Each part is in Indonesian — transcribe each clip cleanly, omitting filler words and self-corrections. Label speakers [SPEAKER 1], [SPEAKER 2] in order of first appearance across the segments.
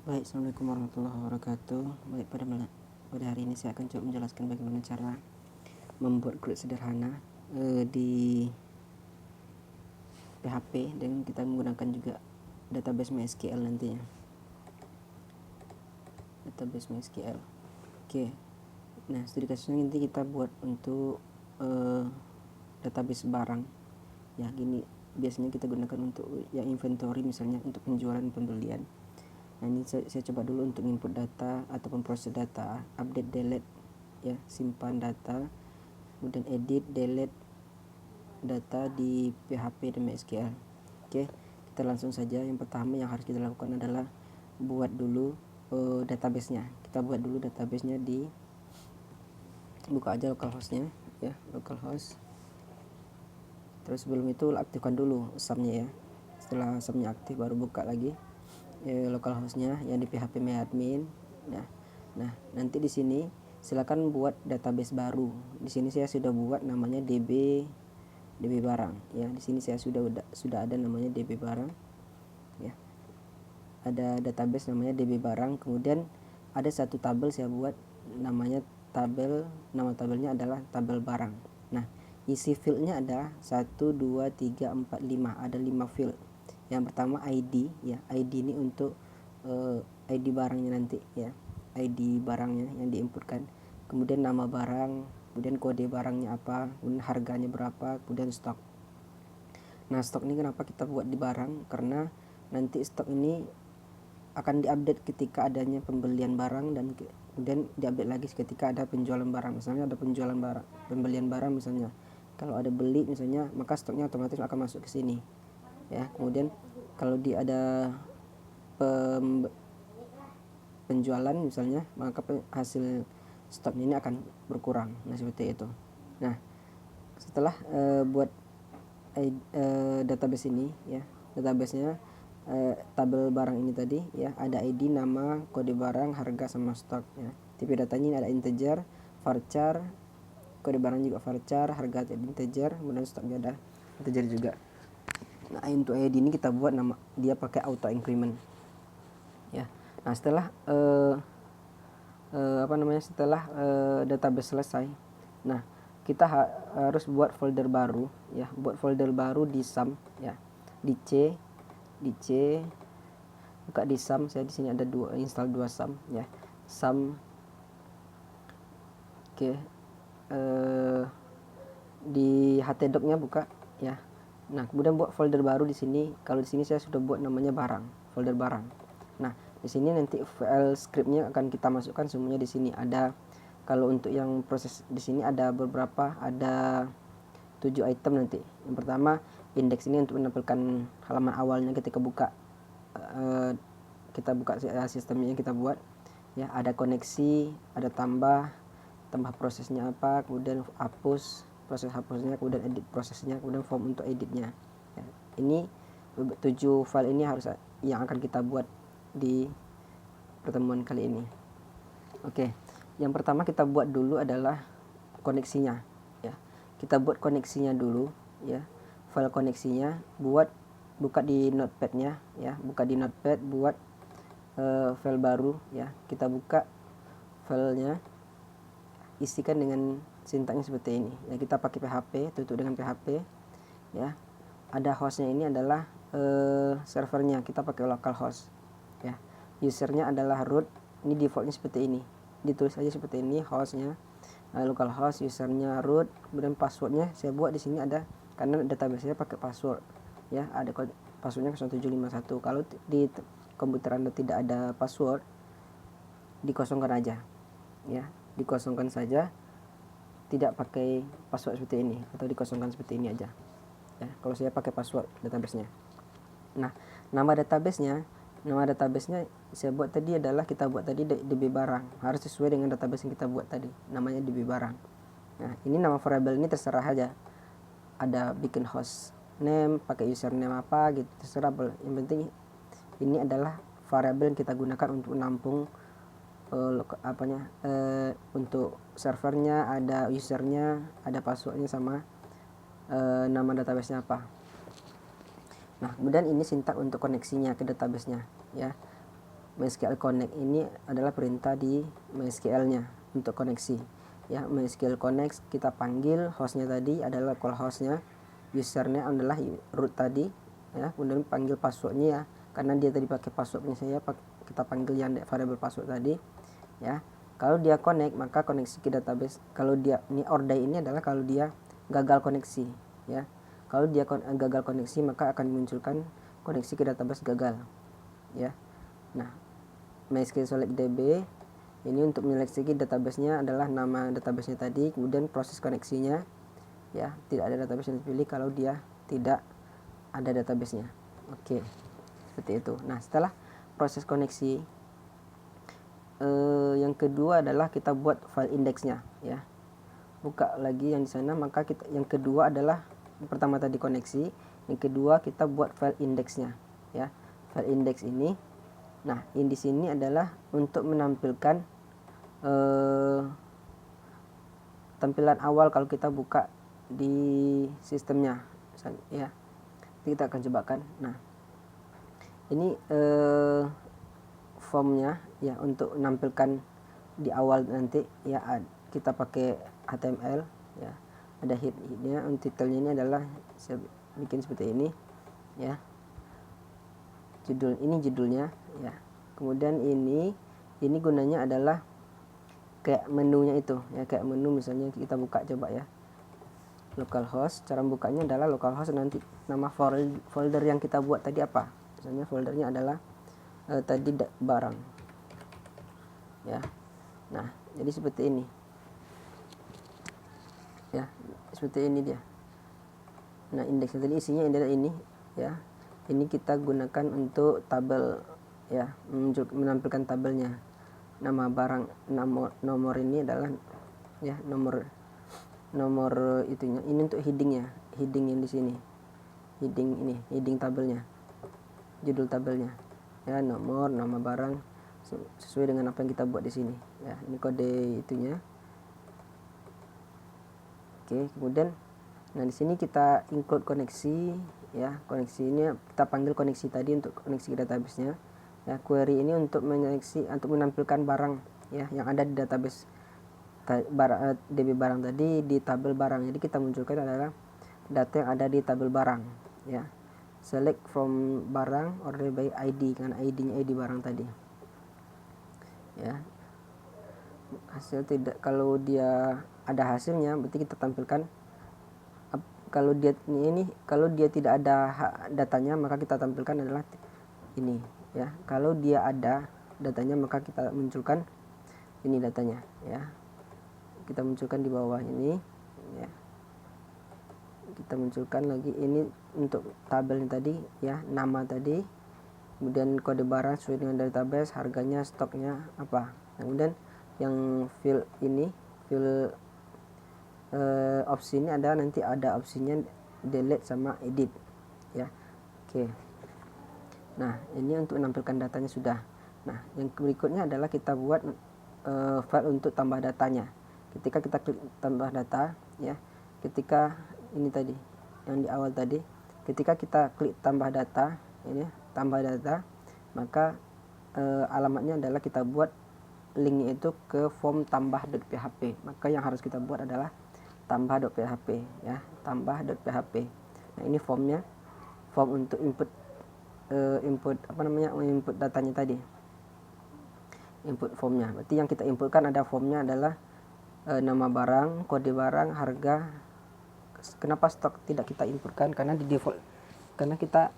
[SPEAKER 1] Baik, Assalamualaikum warahmatullahi wabarakatuh. Baik, pada hari ini saya akan coba menjelaskan bagaimana cara membuat grid sederhana di PHP dan kita menggunakan juga database MySQL nantinya. Database MySQL. Oke. Nah, studi kasusnya nanti kita buat untuk database barang. Ya, gini biasanya kita gunakan untuk ya inventory, misalnya untuk penjualan pembelian. Nah, ini saya coba dulu untuk input data ataupun proses data, update, delete, ya, simpan data, kemudian edit, delete data di PHP dan MySQL. Oke, kita langsung saja. Yang pertama yang harus kita lakukan adalah buat dulu databasenya. Kita buat dulu databasenya buka aja localhostnya, ya, localhost. Terus sebelum itu aktifkan dulu sumnya, ya. Setelah sumnya aktif baru buka lagi localhostnya yang di PHP MyAdmin. Nah, nanti di sini silakan buat database baru. Di sini saya sudah buat namanya DB barang, ya. Di sini saya sudah ada namanya DB barang, ya. Ada database namanya DB barang. Kemudian ada satu tabel saya buat namanya nama tabelnya adalah tabel barang. Nah, isi fieldnya ada 1 2 3 4 5, ada 5 field. Yang pertama ID, ya. ID ini untuk ID barangnya nanti, ya. ID barangnya yang diinputkan. Kemudian nama barang, kemudian kode barangnya apa, kemudian harganya berapa, kemudian stok. Nah, stok ini kenapa kita buat di barang? Karena nanti stok ini akan diupdate ketika adanya pembelian barang dan kemudian diupdate lagi ketika ada penjualan barang. Misalnya ada pembelian barang misalnya. Kalau ada beli misalnya, maka stoknya otomatis akan masuk ke sini. Ya, kemudian kalau ada penjualan misalnya, maka hasil stoknya ini akan berkurang. Nah, seperti itu. Nah, setelah buat database ini, ya, databasenya tabel barang ini tadi, ya, ada ID, nama, kode barang, harga sama stok, ya. Tipe datanya ini ada integer, varchar, kode barang juga varchar, harga integer, kemudian stoknya ada integer juga. Nah, untuk ID ini kita buat nama dia pakai auto increment, ya. Nah, setelah setelah database selesai, nah kita harus buat folder baru, ya. Buat folder baru di sum, ya, di C buka di sum. Saya di sini ada install 2 sum, ya. Sum, oke. Di htdoc-nya buka, ya. Nah, kemudian buat folder baru di sini. Kalau di sini saya sudah buat namanya barang, folder barang. Nah, di sini nanti file scriptnya akan kita masukkan semuanya di sini. Ada, kalau untuk yang proses di sini ada beberapa, ada 7 item nanti. Yang pertama, indeks ini untuk menampilkan halaman awalnya ketika buka kita buka sistemnya yang kita buat, ya. Ada koneksi, ada tambah prosesnya apa, kemudian proses hapusnya, kemudian edit prosesnya, kemudian form untuk editnya, ya. Ini 7 file ini harus yang akan kita buat di pertemuan kali ini. Oke, yang pertama kita buat dulu adalah koneksinya, ya. Kita buat koneksinya dulu, ya. File koneksinya buka di notepadnya, ya. Buka di notepad, buat file baru, ya. Kita buka filenya, isikan dengan sintaknya seperti ini, ya. Kita pakai PHP, tutup dengan PHP, ya. Ada hostnya, ini adalah servernya, kita pakai localhost, ya. Usernya adalah root, ini defaultnya seperti ini, ditulis aja seperti ini hostnya, localhost, usernya root, kemudian passwordnya saya buat di sini ada, karena database-nya pakai password, ya. Ada passwordnya 0751. Kalau di komputer Anda tidak ada password, dikosongkan aja, ya. Dikosongkan saja, tidak pakai password seperti ini, atau dikosongkan seperti ini aja, ya. Kalau saya pakai password database-nya. Nah, nama database-nya saya buat tadi adalah, kita buat tadi DB barang, harus sesuai dengan database yang kita buat tadi, namanya DB barang. Nah, ini nama variabel ini terserah aja, ada bikin host name, pakai username apa gitu, terserah. Yang penting ini adalah variabel yang kita gunakan untuk menampung untuk servernya, ada usernya, ada passwordnya, sama nama databasenya apa. Nah, kemudian ini sintak untuk koneksinya ke databasenya, ya. MySQL connect ini adalah perintah di MySQL-nya untuk koneksi. Ya, MySQL connect kita panggil hostnya tadi adalah localhost-nya, usernya adalah root tadi, ya, kemudian panggil passwordnya ya, karena dia tadi pakai passwordnya saya, kita panggil yang variable password tadi, ya. Kalau dia connect maka koneksi ke database. Kalau dia ini ORDAI ini adalah kalau dia gagal koneksi, ya. Kalau dia gagal koneksi maka akan munculkan koneksi ke database gagal, ya. Nah, MySQL select DB ini untuk menyeleksi database-nya adalah nama database-nya tadi, kemudian proses koneksinya, ya, tidak ada database yang dipilih kalau dia tidak ada database-nya. Oke, seperti itu. Nah, setelah proses koneksi, yang kedua adalah kita buat file index-nya, ya. Buka lagi yang di sana, maka yang kedua adalah pertama tadi koneksi, yang kedua kita buat file index-nya, ya. File index ini, nah, di sini adalah untuk menampilkan tampilan awal kalau kita buka di sistemnya, ya. Kita akan cobakan. Nah, ini formnya, ya, untuk menampilkan di awal nanti, ya, kita pakai HTML, ya. Ada headnya, untuk titelnya ini adalah saya bikin seperti ini, ya. Judulnya, ya. Kemudian ini gunanya adalah kayak menunya itu, ya, kayak menu. Misalnya kita buka coba, ya, localhost. Cara bukanya adalah localhost, nanti nama folder yang kita buat tadi apa, misalnya foldernya adalah tadi barang, ya. Nah, jadi seperti ini, ya, seperti ini dia. Nah, indeksnya tadi isinya adalah ini, ya. Ini kita gunakan untuk tabel, ya, menampilkan tabelnya. Nama barang, nomor ini adalah, ya, nomor itunya. Ini untuk heading yang di sini, heading tabelnya, judul tabelnya, ya, nomor, nama barang sesuai dengan apa yang kita buat di sini, ya. Ini kode itunya. Oke, kemudian nah di sini kita include koneksi, ya. Koneksi ini kita panggil koneksi tadi untuk koneksi ke database-nya, ya. Query ini untuk menampilkan barang, ya, yang ada di database DB barang tadi di tabel barang. Jadi kita munculkan adalah data yang ada di tabel barang, ya. Select from barang order by ID, dengan ID-nya ID barang tadi, ya. Hasil tidak, kalau dia ada hasilnya berarti kita tampilkan. Kalau dia tidak ada datanya maka kita tampilkan adalah ini, ya. Kalau dia ada datanya maka kita munculkan ini datanya, ya. Kita munculkan di bawah ini, ya. Kita munculkan lagi ini untuk tabelnya tadi, ya, nama tadi, kemudian kode barang sesuai dengan database, harganya, stoknya apa. Kemudian yang fill opsi ini ada, nanti ada opsinya delete sama edit, ya. Oke. Nah, ini untuk menampilkan datanya sudah. Nah, yang berikutnya adalah kita buat file untuk tambah datanya. Ketika kita klik tambah data, ya, ketika ini tadi yang di awal tadi, ketika kita klik tambah data, ini tambah data, maka alamatnya adalah kita buat linknya itu ke form tambah.php. Maka yang harus kita buat adalah tambah.php, ya, tambah.php. Nah, ini formnya, form untuk input input datanya tadi, input formnya. Berarti yang kita inputkan ada formnya adalah nama barang, kode barang, harga. Kenapa stok tidak kita inputkan? Karena di default, karena kita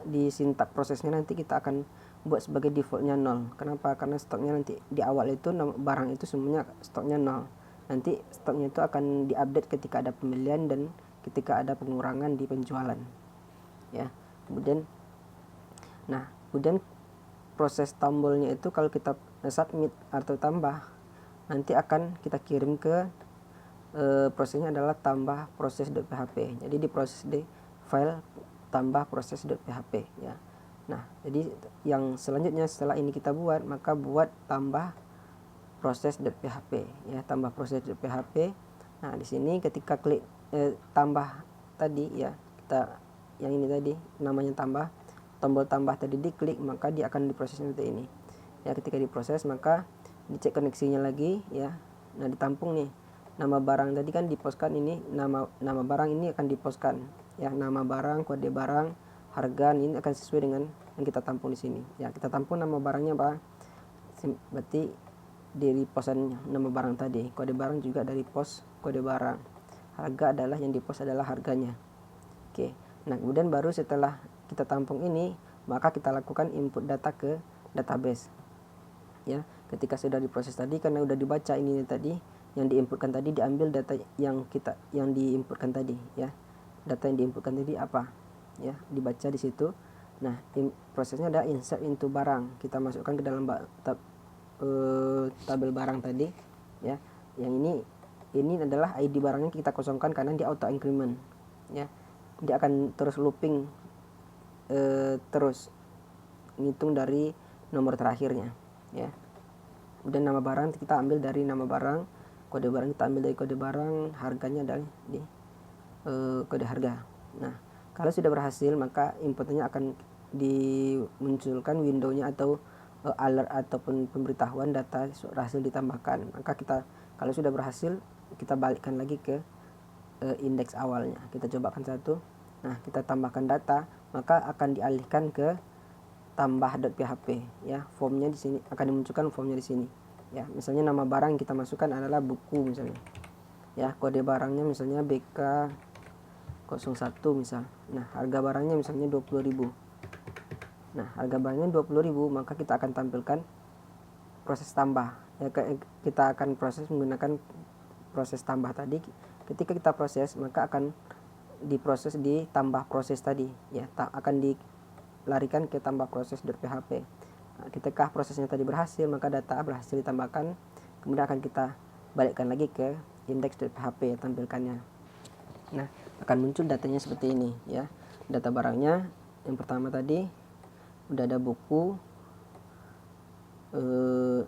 [SPEAKER 1] di sintak prosesnya nanti kita akan buat sebagai defaultnya 0. Kenapa? Karena stoknya nanti di awal itu barang itu semuanya stoknya 0. Nanti stoknya itu akan diupdate ketika ada pembelian dan ketika ada pengurangan di penjualan, ya. Kemudian proses tombolnya itu kalau kita submit atau tambah, nanti akan kita kirim ke prosesnya adalah tambah proses.php. Jadi di proses di file tambah proses.php, ya. Nah, jadi yang selanjutnya setelah ini kita buat, maka buat tambah proses.php, ya, tambah proses.php. Nah, di sini ketika klik tambah tadi, ya, kita yang ini tadi namanya tambah tombol tambah tadi diklik, maka dia akan diproses seperti ini ya. Ketika diproses maka dicek koneksinya lagi ya. Nah ditampung nih, nama barang tadi kan dipostkan, ini nama barang ini akan dipostkan ya, nama barang, kode barang, harga ini akan sesuai dengan yang kita tampung di sini ya. Kita tampung nama barangnya apa, berarti dari posan nama barang tadi, kode barang juga dari pos kode barang, harga adalah yang dipost adalah harganya. Oke, nah kemudian baru setelah kita tampung ini, maka kita lakukan input data ke database ya. Ketika sudah diproses tadi, karena udah dibaca ini tadi, yang diinputkan tadi diambil data yang diinputkan tadi ya. Data yang diinputkan tadi apa ya, dibaca di situ. Nah prosesnya ada insert into barang, kita masukkan ke dalam tabel barang tadi ya. Yang ini adalah ID barangnya kita kosongkan karena dia auto increment ya. Dia akan terus looping, terus ngitung dari nomor terakhirnya ya. Kemudian nama barang kita ambil dari nama barang, kode barang kita ambil dari kode barang, harganya dari di kode harga. Nah kalau sudah berhasil, maka inputnya akan dimunculkan windownya atau alert ataupun pemberitahuan data berhasil ditambahkan. Maka kita kalau sudah berhasil, kita balikkan lagi ke indeks awalnya. Kita cobakan satu. Nah kita tambahkan data, maka akan dialihkan ke tambah.php ya. Formnya di sini akan dimunculkan, formnya di sini ya. Misalnya nama barang yang kita masukkan adalah buku misalnya ya. Kode barangnya misalnya BK01 misal. Nah harga barangnya misalnya 20.000. Nah harga barangnya 20.000, maka kita akan tampilkan proses tambah ya. Kita akan proses menggunakan proses tambah tadi. Ketika kita proses, maka akan diproses di tambah proses tadi ya, akan dilarikan ke tambah proses.php. Nah, ketika prosesnya tadi berhasil, maka data berhasil ditambahkan, kemudian akan kita balikkan lagi ke index.php ya, tampilkannya. Nah akan muncul datanya seperti ini ya. Data barangnya yang pertama tadi udah ada buku,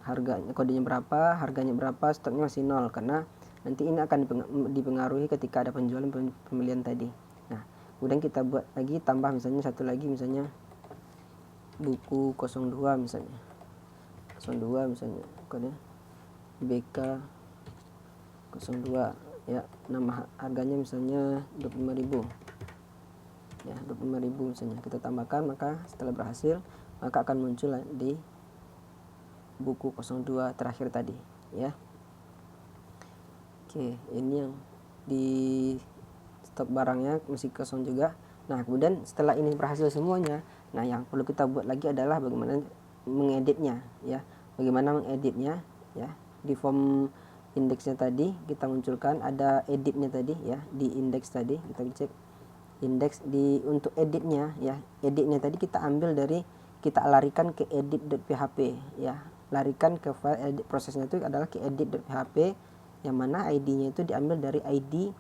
[SPEAKER 1] harganya, kodenya berapa, harganya berapa, stoknya masih 0 karena nanti ini akan dipengaruhi ketika ada penjualan pembelian tadi. Nah kemudian kita buat lagi, tambah misalnya satu lagi, misalnya buku 02 misalnya 02 misalnya, kode BK02 ya. Nama harganya misalnya 25.000 ya, 25.000 misalnya. Kita tambahkan, maka setelah berhasil, maka akan muncul di buku 02 terakhir tadi ya. Oke, ini yang di stok barangnya masih kosong juga. Nah kemudian setelah ini berhasil semuanya, nah yang perlu kita buat lagi adalah bagaimana mengeditnya ya. Bagaimana mengeditnya ya. Di form indeksnya tadi kita munculkan ada editnya tadi ya. Di indeks tadi kita cek indeks untuk editnya ya. Editnya tadi kita ambil dari, kita larikan ke edit.php ya. Larikan ke file edit, prosesnya itu adalah ke edit.php, yang mana ID-nya itu diambil dari ID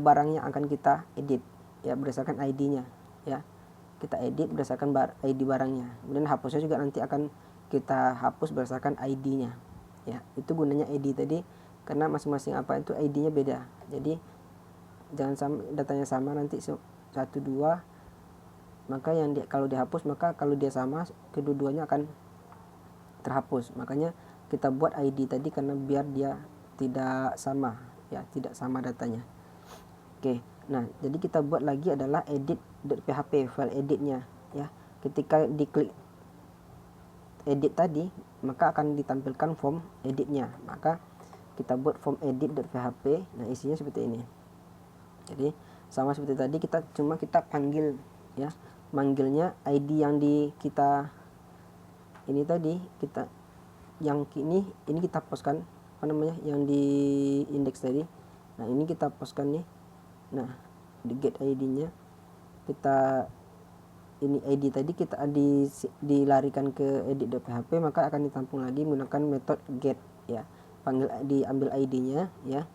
[SPEAKER 1] barang yang akan kita edit ya, berdasarkan ID-nya ya. Kita edit berdasarkan ID barangnya. Kemudian hapusnya juga nanti akan kita hapus berdasarkan ID-nya ya. Itu gunanya ID tadi, karena masing-masing apa itu ID-nya beda. Jadi jangan sampai datanya sama nanti 1 2, maka yang kalau dihapus, maka kalau dia sama kedua-duanya akan terhapus. Makanya kita buat ID tadi karena biar dia tidak sama ya, tidak sama datanya. Oke, nah jadi kita buat lagi adalah edit.php, file editnya ya. Ketika diklik edit tadi, maka akan ditampilkan form editnya. Maka kita buat form edit.php. Nah isinya seperti ini. Jadi sama seperti tadi, kita panggil ya, manggilnya ID yang kita ini tadi, kita yang ini kita postkan apa namanya, yang di indeks tadi. Nah ini kita postkan nih. Nah di get ID-nya kita, ini ID tadi kita dilarikan ke edit.php, maka akan ditampung lagi menggunakan metode get ya. Diambil ID-nya ya.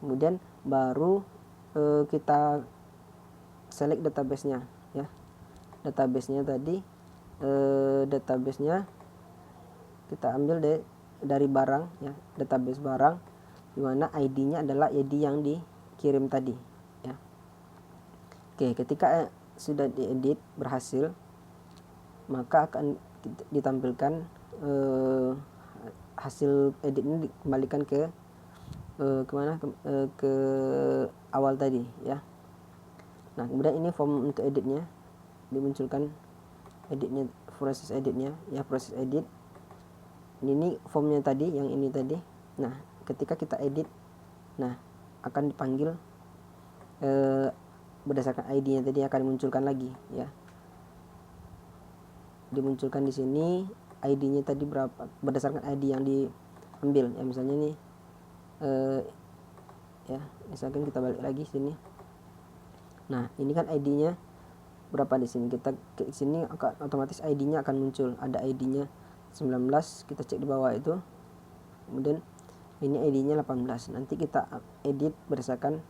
[SPEAKER 1] Kemudian baru kita select database-nya ya. Database-nya tadi database-nya kita ambil dari barang ya, database barang, di mana ID-nya adalah ID yang dikirim tadi ya. Oke, ketika sudah diedit berhasil, maka akan ditampilkan hasil editnya dikembalikan ke ke awal tadi ya. Nah kemudian ini form untuk editnya, dimunculkan editnya, proses editnya ya, proses edit. Ini formnya tadi, yang ini tadi. Nah ketika kita edit, nah akan dipanggil berdasarkan ID-nya tadi akan dimunculkan lagi ya, dimunculkan di sini ID-nya tadi berapa berdasarkan ID yang diambil ya. Misalnya nih ya, misalkan kita balik lagi sini. Nah ini kan ID-nya berapa di sini, kita klik sini otomatis ID-nya akan muncul, ada ID-nya 19, kita cek di bawah itu, kemudian ini ID-nya 18. Nanti kita edit berdasarkan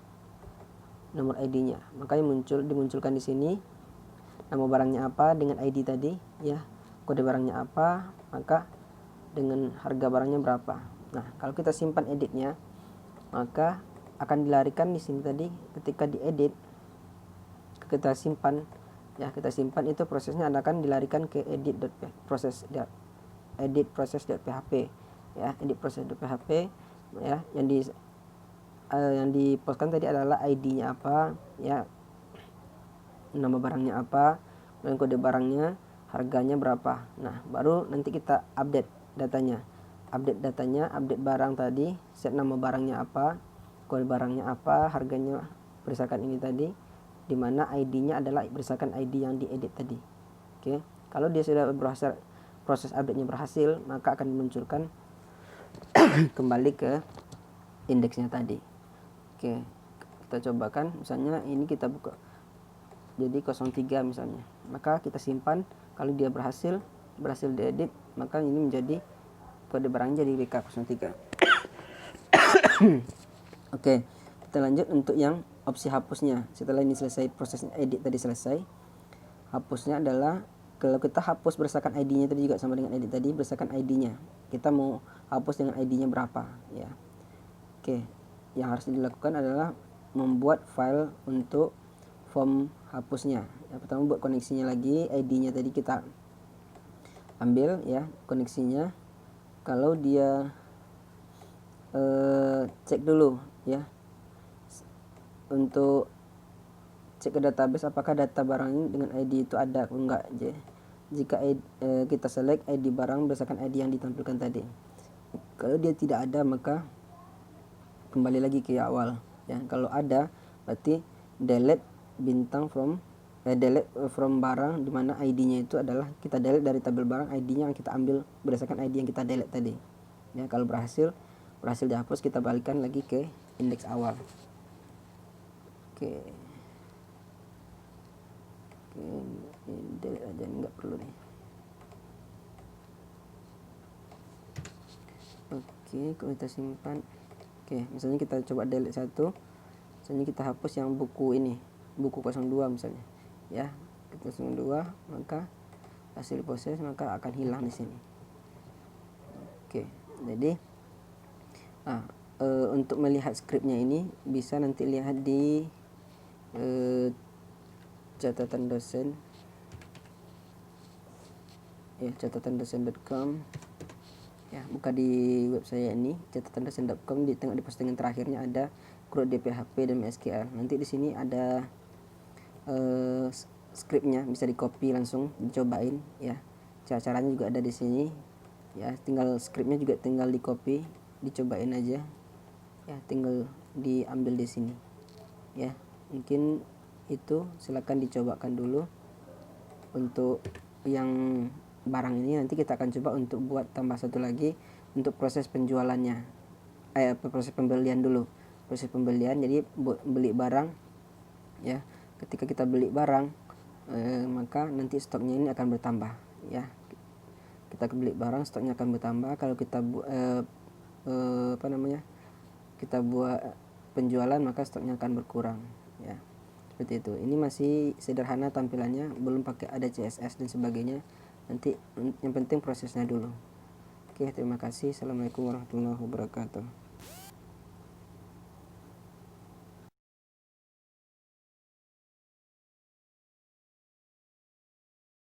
[SPEAKER 1] nomor ID-nya, makanya dimunculkan di sini nama barangnya apa dengan ID tadi ya, kode barangnya apa, maka dengan harga barangnya berapa. Nah kalau kita simpan editnya, maka akan dilarikan di sini tadi. Ketika diedit, kita simpan ya, kita simpan itu prosesnya akan dilarikan ke edit.proses.php ya, edit.proses.php ya. Yang dipostkan tadi adalah ID-nya apa ya, nama barangnya apa, dan kode barangnya, harganya berapa. Nah baru nanti kita update datanya, update barang tadi, set nama barangnya apa, kode barangnya apa, harganya berdasarkan ini tadi, dimana ID-nya adalah berdasarkan ID yang diedit tadi. Oke, kalau dia sudah berhasil, proses update-nya berhasil, maka akan dimunculkan kembali ke indeksnya tadi. Oke, kita cobakan, misalnya ini kita buka jadi 03 misalnya, maka kita simpan. Kalau dia berhasil diedit, maka ini menjadi kode barangnya jadi BK03. Oke, kita lanjut untuk yang opsi hapusnya. Setelah ini selesai, prosesnya edit tadi selesai, hapusnya adalah kalau kita hapus berdasarkan ID-nya tadi juga sama dengan edit tadi, berdasarkan ID-nya. Kita mau hapus dengan ID-nya berapa ya. Oke, yang harus dilakukan adalah membuat file untuk form hapusnya. Yang pertama buat koneksinya lagi, ID-nya tadi kita ambil ya, koneksinya. Kalau dia cek dulu ya, untuk cek ke database apakah data barang ini dengan ID itu ada atau enggak. Jika kita select ID barang berdasarkan ID yang ditampilkan tadi, kalau dia tidak ada maka kembali lagi ke awal ya. Kalau ada berarti delete bintang from barang, dimana ID-nya itu adalah kita delete dari tabel barang, ID-nya yang kita ambil berdasarkan ID yang kita delete tadi ya. Kalau berhasil dihapus, kita balikan lagi ke indeks awal. Oke, delete aja, nggak perlu nih. Oke, kalau kita simpan, oke, misalnya kita coba delete satu, misalnya kita hapus yang buku ini, buku 02 misalnya ya, kita 02, maka hasil proses maka akan hilang di sini. Oke, jadi untuk melihat skripnya ini bisa nanti lihat di catatan dosen ya, catatandosen.com ya, buka di web saya ini catatandosen.com. Di tengah di postingan terakhirnya ada CRUD DPHP dan MySQL. Nanti di sini ada skripnya, bisa di copy langsung dicobain ya. Caranya juga ada di sini ya, tinggal skripnya juga tinggal di copy, dicobain aja ya, tinggal diambil di sini ya. Mungkin itu, silakan dicobakan dulu. Untuk yang barang ini nanti kita akan coba untuk buat tambah satu lagi untuk proses penjualannya, proses pembelian dulu, proses pembelian. Jadi beli barang ya, ketika kita beli barang maka nanti stoknya ini akan bertambah ya. Kita beli barang, stoknya akan bertambah. Kalau kita kita buat penjualan, maka stoknya akan berkurang ya, seperti itu. Ini masih sederhana tampilannya, belum pakai ada CSS dan sebagainya. Nanti yang penting prosesnya dulu. Oke, terima kasih. Assalamualaikum warahmatullahi wabarakatuh.